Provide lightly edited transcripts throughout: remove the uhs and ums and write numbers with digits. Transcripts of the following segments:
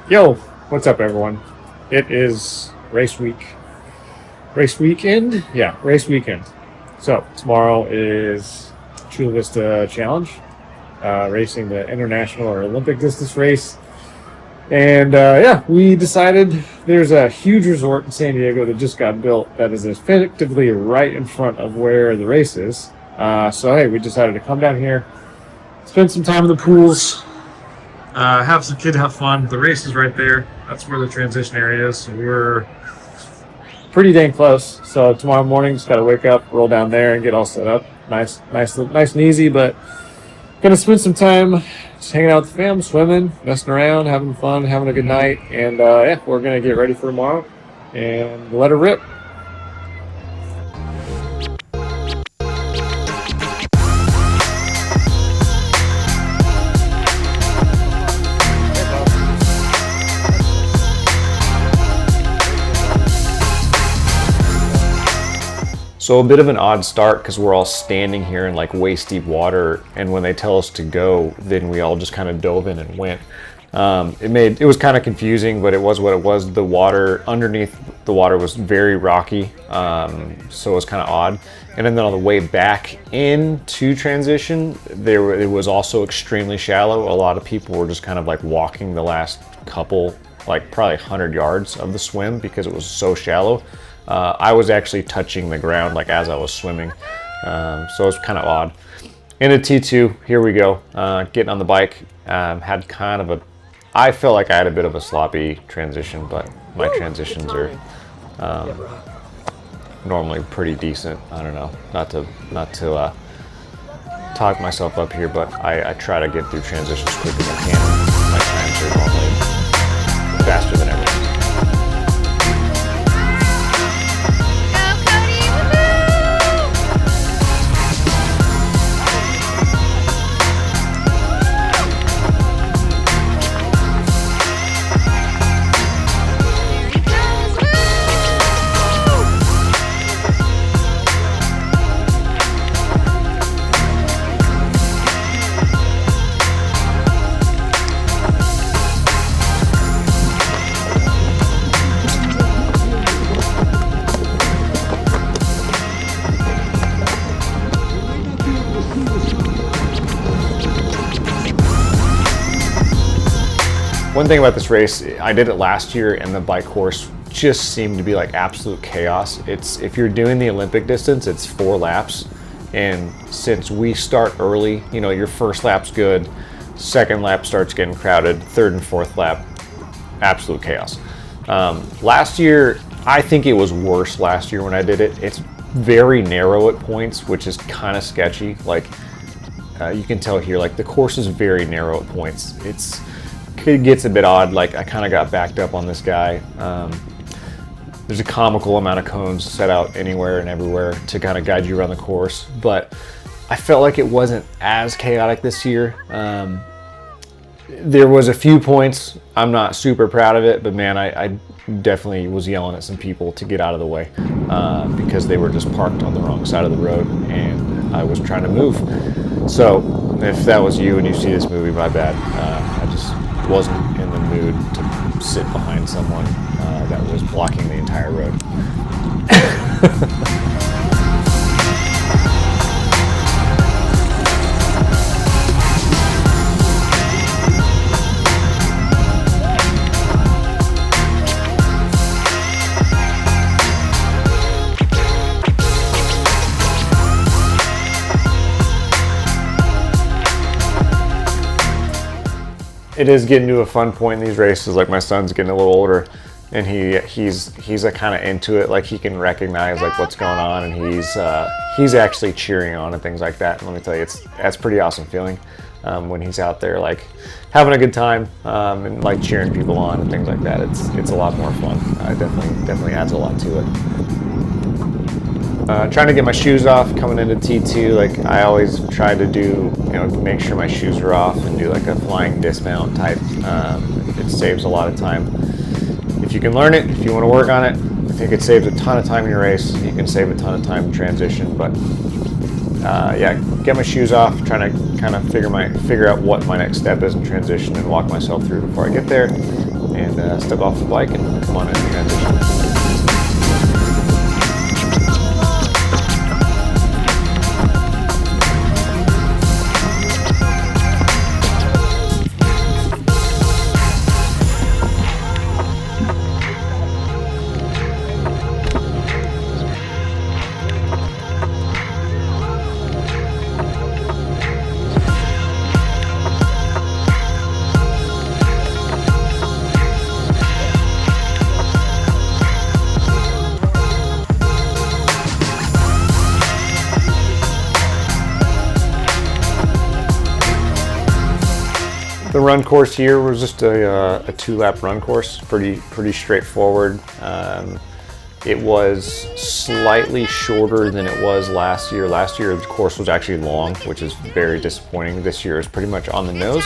Yo, what's up, everyone? It is race week. Race weekend? Yeah, race weekend. So, tomorrow is Chula Vista Challenge, racing the international or Olympic distance race. And yeah, we decided there's a huge resort in San Diego that just got built that is effectively right in front of where the race is. So, hey, we decided to come down here, spend some time in the pools, have some kid have fun. The race is right there. That's where the transition area is. So we're pretty dang close. So tomorrow morning, just gotta wake up, roll down there, and get all set up. Nice and easy. But gonna spend some time just hanging out with the fam, swimming, messing around, having fun, having a good night, and yeah, we're gonna get ready for tomorrow and let her rip. So a bit of an odd start because we're all standing here in like waist deep water, and when they tell us to go, then we all just kind of dove in and went. It was kind of confusing, but it was what it was. The water underneath the water was very rocky, so it was kind of odd. And then on the way back into transition, it was also extremely shallow. A lot of people were just kind of like walking the last couple, like probably 100 yards of the swim because it was so shallow. I was actually touching the ground like as I was swimming, so it was kind of odd. In a T2, here we go, getting on the bike. Had kind of I felt like I had a bit of a sloppy transition, but my transitions are normally pretty decent. I don't know, not to talk myself up here, but I try to get through transitions quick as I can. My times are normally faster than ever. One thing about this race, I did it last year and the bike course just seemed to be like absolute chaos. If you're doing the Olympic distance, it's 4 laps. And since we start early, you know, your first lap's good, second lap starts getting crowded, third and fourth lap, absolute chaos. Last year, I think it was worse last year when I did it. It's very narrow at points, which is kind of sketchy. Like you can tell here, like the course is very narrow at points. It gets a bit odd. Like I kind of got backed up on this guy. There's a comical amount of cones set out anywhere and everywhere to kind of guide you around the course, but I felt like it wasn't as chaotic this year. There was a few points. I'm not super proud of it, but man, I definitely was yelling at some people to get out of the way because they were just parked on the wrong side of the road and I was trying to move. So if that was you and you see this movie, my bad. I just wasn't in the mood to sit behind someone that was blocking the entire road. It is getting to a fun point in these races. Like my son's getting a little older, and he's like kind of into it. Like he can recognize like what's going on, and he's actually cheering on and things like that. And let me tell you, that's pretty awesome feeling when he's out there like having a good time and like cheering people on and things like that. It's a lot more fun. Definitely adds a lot to it. Trying to get my shoes off coming into T2. Like I always try to do, make sure my shoes are off and do like a flying dismount type. It saves a lot of time. If you can learn it, if you want to work on it, I think it saves a ton of time in your race. You can save a ton of time in transition, but yeah, get my shoes off, trying to kind of figure out what my next step is in transition and walk myself through before I get there. and step off the bike and come on in and transition. The run course here was just a 2-lap run course, pretty straightforward. It was slightly shorter than it was last year. Last year the course was actually long, which is very disappointing. This year is pretty much on the nose.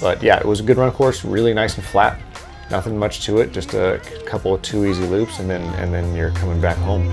But yeah, it was a good run course, really nice and flat. Nothing much to it, just a couple of 2 easy loops, and then you're coming back home.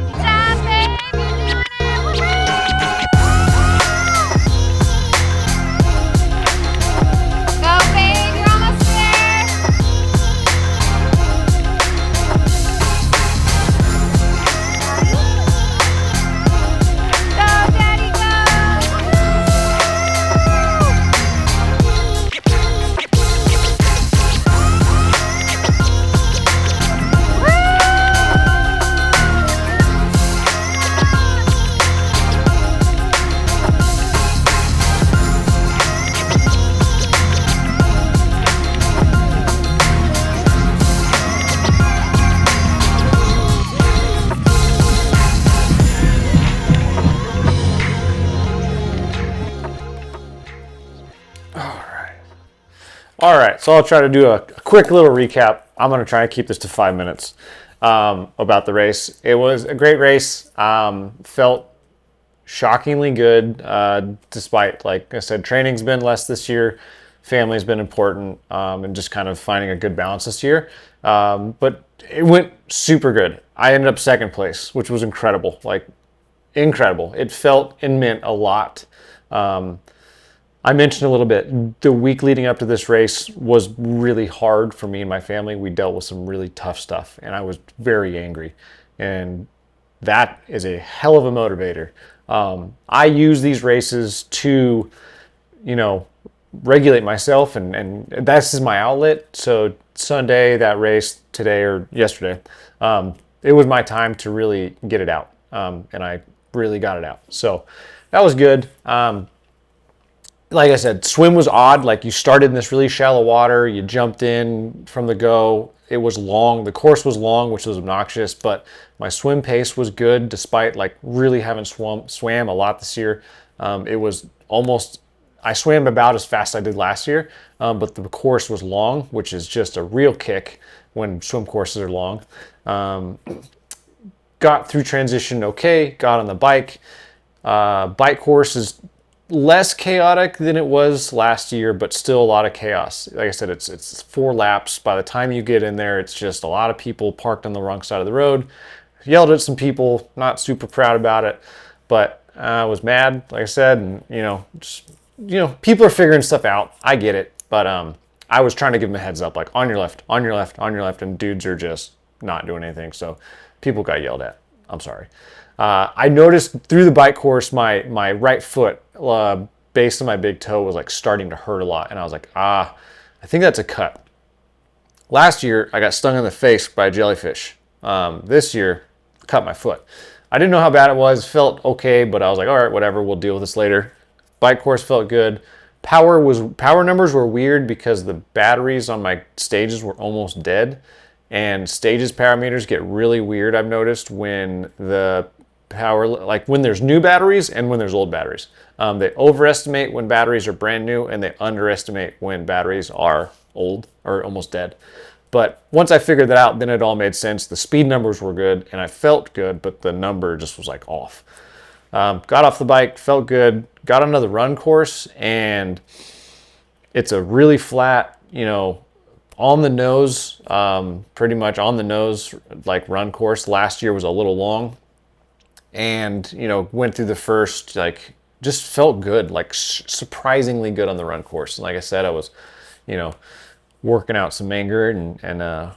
All right, so I'll try to do a quick little recap. I'm going to try and keep this to 5 minutes about the race. It was a great race. Felt shockingly good, despite, like I said, training's been less this year. Family's been important, and just kind of finding a good balance this year. But it went super good. I ended up 2nd place, which was incredible. Like, incredible. It felt and meant a lot. I mentioned a little bit, the week leading up to this race was really hard for me and my family. We dealt with some really tough stuff, and I was very angry. And that is a hell of a motivator. I use these races to, regulate myself, and this is my outlet. So Sunday, that race, today or yesterday, it was my time to really get it out. And I really got it out. So that was good. Like I said, swim was odd. Like, you started in this really shallow water, you jumped in from the go. It was long. The course was long, which was obnoxious, but my swim pace was good despite like really having swam a lot this year. It was almost, I swam about as fast as I did last year, but the course was long, which is just a real kick when swim courses are long. Got through transition okay, got on the bike. Bike course is less chaotic than it was last year, but still a lot of chaos. Like I said, it's 4 laps. By the time you get in there, it's just a lot of people parked on the wrong side of the road. Yelled at some people, not super proud about it, but I was mad, like I said, and people are figuring stuff out. I get it, but I was trying to give them a heads up, like on your left, on your left, on your left, and dudes are just not doing anything. So people got yelled at. I'm sorry. I noticed through the bike course, my right foot, base of my big toe was like starting to hurt a lot. And I was like, I think that's a cut. Last year, I got stung in the face by a jellyfish. This year, cut my foot. I didn't know how bad it was, felt okay, but I was like, all right, whatever, we'll deal with this later. Bike course felt good. Power numbers were weird because the batteries on my stages were almost dead. And stages parameters get really weird, I've noticed, when the power, like when there's new batteries and when there's old batteries. They overestimate when batteries are brand new, and they underestimate when batteries are old or almost dead. But once I figured that out, then it all made sense. The speed numbers were good and I felt good, but the number just was like off. Got off the bike, felt good, got on another run course, and it's a really flat, on the nose, pretty much on the nose, like run course. Last year was a little long, and went through the first, like, just felt good, like surprisingly good on the run course. And like I said, I was working out some anger and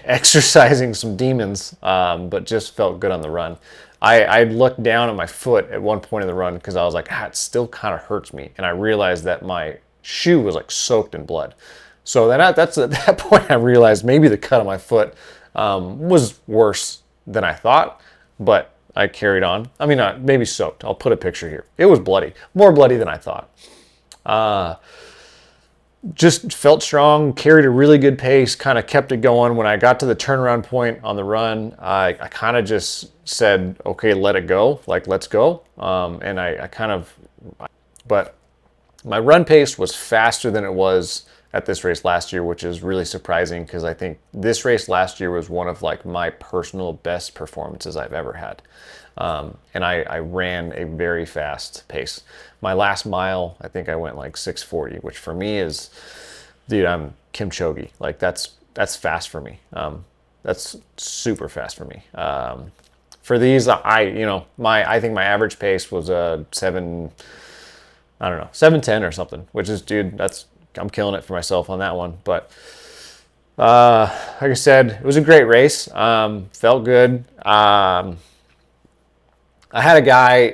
exercising some demons, but just felt good on the run. I looked down at my foot at one point in the run because I was like, it still kind of hurts me. And I realized that my shoe was like soaked in blood. So that's at that point I realized maybe the cut on my foot was worse than I thought, but I carried on. I mean, maybe soaked. I'll put a picture here. It was bloody, more bloody than I thought. Just felt strong, carried a really good pace, kind of kept it going. When I got to the turnaround point on the run, I kind of just said, okay, let it go, like, let's go. And but my run pace was faster than it was at this race last year, which is really surprising because I think this race last year was one of like my personal best performances I've ever had. And I ran a very fast pace. My last mile, I think I went like 6:40, which for me is, dude, I'm Kimchogi. Like that's fast for me. That's super fast for me. For these, I think my average pace was a 7:10 or something, which is, dude, I'm killing it for myself on that one. But like I said, it was a great race. Felt good. I had a guy,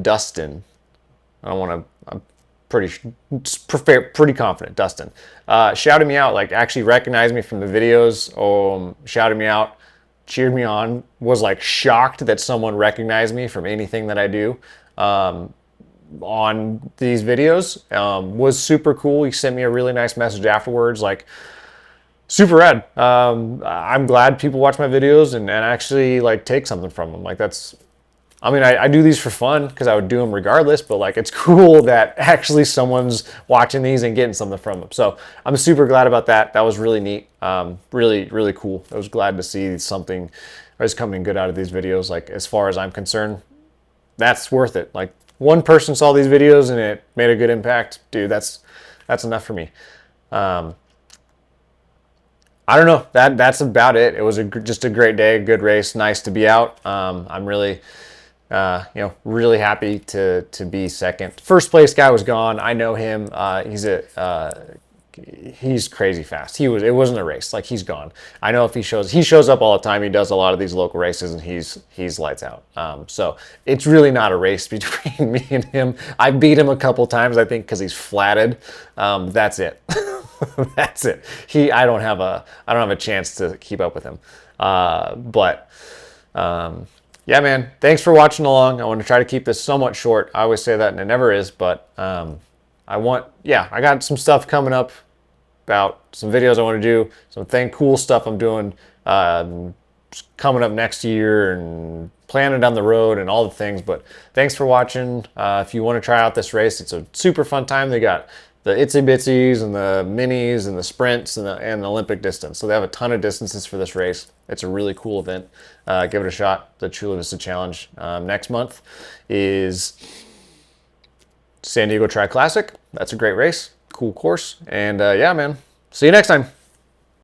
Dustin. I'm pretty confident, Dustin, shouted me out, like actually recognized me from the videos, shouted me out, cheered me on, was like shocked that someone recognized me from anything that I do on these videos. Was super cool. He sent me a really nice message afterwards, like super rad. I'm glad people watch my videos and actually like take something from them. Like I do these for fun because I would do them regardless, but like it's cool that actually someone's watching these and getting something from them. So I'm super glad about that. That was really neat. Really, really cool. I was glad to see something is coming good out of these videos. Like as far as I'm concerned, that's worth it. Like one person saw these videos and it made a good impact. Dude, that's enough for me. I don't know. That's about it. It was just a great day, a good race, nice to be out. I'm really really happy to be second. First place guy was gone. I know him. He's crazy fast. It wasn't a race. Like he's gone. I know if he shows up all the time. He does a lot of these local races and he's lights out. So it's really not a race between me and him. I beat him a couple times, I think, because he's flatted. That's it. That's it. I don't have a chance to keep up with him. Yeah, man, thanks for watching along. I want to try to keep this somewhat short. I always say that and it never is, but I got some stuff coming up about some videos I want to do, some cool stuff I'm doing coming up next year and planning down the road and all the things. But thanks for watching. If you want to try out this race, it's a super fun time. They got the itsy bitsies and the minis and the sprints and the Olympic distance. So they have a ton of distances for this race. It's a really cool event. Give it a shot. The Chula Vista Challenge. Next month is San Diego Tri Classic. That's a great race. Cool course. And yeah, man. See you next time.